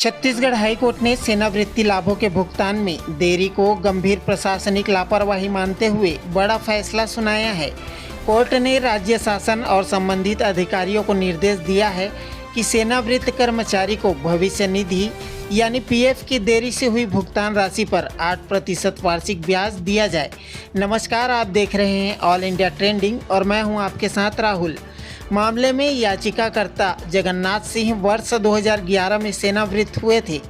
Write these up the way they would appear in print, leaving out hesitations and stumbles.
Chhattisgarh high court ने सेवानिवृत्ति लाभों के भुगतान में देरी को गंभीर प्रशासनिक लापरवाही मानते हुए बड़ा फैसला सुनाया है। कोर्ट ने राज्य शासन और संबंधित अधिकारियों को निर्देश दिया है कि सेवानिवृत्त कर्मचारी को भविष्य निधि यानी पीएफ की देरी से हुई भुगतान राशि पर 8% वार्षिक ब्याज दिया जाए। नमस्कार, आप देख रहे हैं ऑल इंडिया ट्रेंडिंग और मैं हूं आपके साथ राहुल। मामले में याचिकाकर्ता जगन्नाथ सिंह वर्ष 2011 में सेवानिवृत्त हुए थे,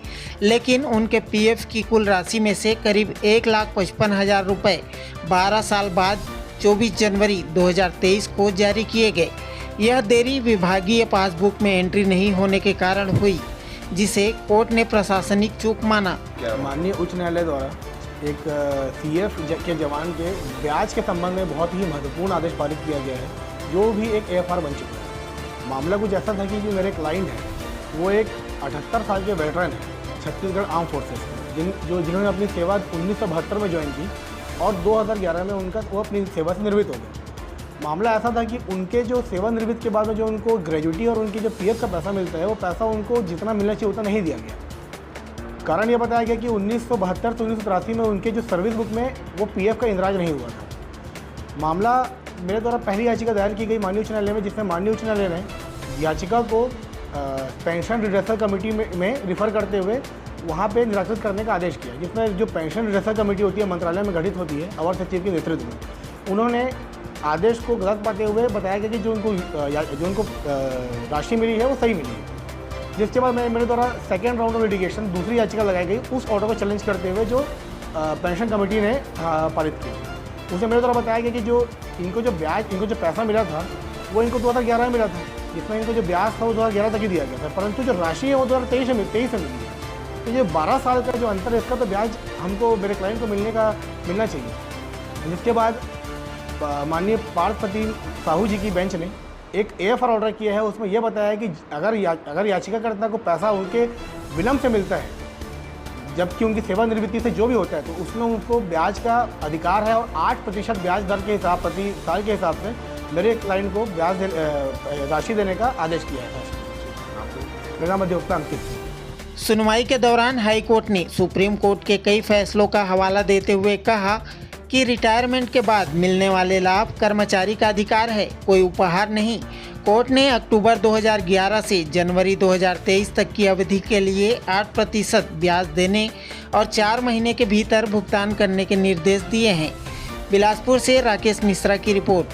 लेकिन उनके पीएफ की कुल राशि में से करीब 1,55,000 रुपये 12 साल बाद 24 जनवरी 2023 को जारी किए गए। यह देरी विभागीय पासबुक में एंट्री नहीं होने के कारण हुई, जिसे कोर्ट ने प्रशासनिक चूक माना। माननीय उच्च न्यायालय द्वारा एक सीएफ के जवान के ब्याज के संबंध में बहुत ही महत्वपूर्ण आदेश पारित किया गया है, जो भी एक एएफआर बन चुका है। मामला कुछ ऐसा था कि जो मेरे क्लाइंट हैं वो एक 78 साल के वेटरन हैं छत्तीसगढ़ आर्म फोर्सेस में, जिन्होंने अपनी सेवा 1972 में ज्वाइन की और 2011 में वो अपनी सेवा से निवृत्त हो गए। मामला ऐसा था कि उनके जो सेवानिवृत्त के बाद में जो उनको ग्रेजुटी और उनकी जो पीएफ का पैसा मिलता है, वो पैसा उनको जितना मिलना चाहिए उतना नहीं दिया गया। कारण ये बताया गया कि 1972 से 1983 में उनके जो सर्विस बुक में वो पीएफ का इंदराज नहीं हुआ था। मामला मेरे द्वारा पहली याचिका दायर की गई माननीय उच्च न्यायालय में, जिसमें माननीय उच्च न्यायालय ने याचिका को पेंशन रिड्रेसल कमेटी में रिफ़र करते हुए वहाँ पे निराकृत करने का आदेश किया, जिसमें जो पेंशन रिड्रेसल कमेटी होती है मंत्रालय में गठित होती है अवर सचिव के नेतृत्व में। उन्होंने आदेश को गलत पाते हुए बताया गया कि जो उनको राशि मिली है वो सही मिली है, जिसके बाद मेरे द्वारा सेकेंड राउंड ऑफ लिटिगेशन दूसरी याचिका लगाई गई उस ऑर्डर को चैलेंज करते हुए जो पेंशन कमेटी ने पारित की। उसे मेरे द्वारा बताया गया कि इनको जो पैसा मिला था वो इनको 2011 में मिला था, जिसमें इनको जो ब्याज था वो 2011 तक ही दिया गया था, परंतु जो राशि है वो 2023 में मिली है। तो ये 12 साल का जो अंतर है, इसका तो ब्याज हमको मेरे क्लाइंट को मिलना चाहिए। जिसके बाद माननीय पार्थपति साहू जी की बेंच ने एक एएफआर ऑर्डर किया है। उसमें यह बताया है कि अगर याचिकाकर्ता को पैसा उनके विलम्ब से मिलता है, जबकि उनकी सेवानिवृत्ति से जो भी होता है, तो उसमें उनको ब्याज का अधिकार है और 8% ब्याज दर के हिसाब प्रति साल के हिसाब से मेरे क्लाइंट को ब्याज राशि देने का आदेश किया है। मेरा मध्यस्थता अंकित है। सुनवाई के दौरान हाईकोर्ट ने सुप्रीम कोर्ट के कई फैसलों का हवाला देते हुए कहा कि रिटायरमेंट के बाद मिलने वाले लाभ कर्मचारी का अधिकार है, कोई उपहार नहीं। कोर्ट ने अक्टूबर 2011 से जनवरी 2023 तक की अवधि के लिए 8% ब्याज देने और 4 महीने के भीतर भुगतान करने के निर्देश दिए हैं। बिलासपुर से राकेश मिश्रा की रिपोर्ट।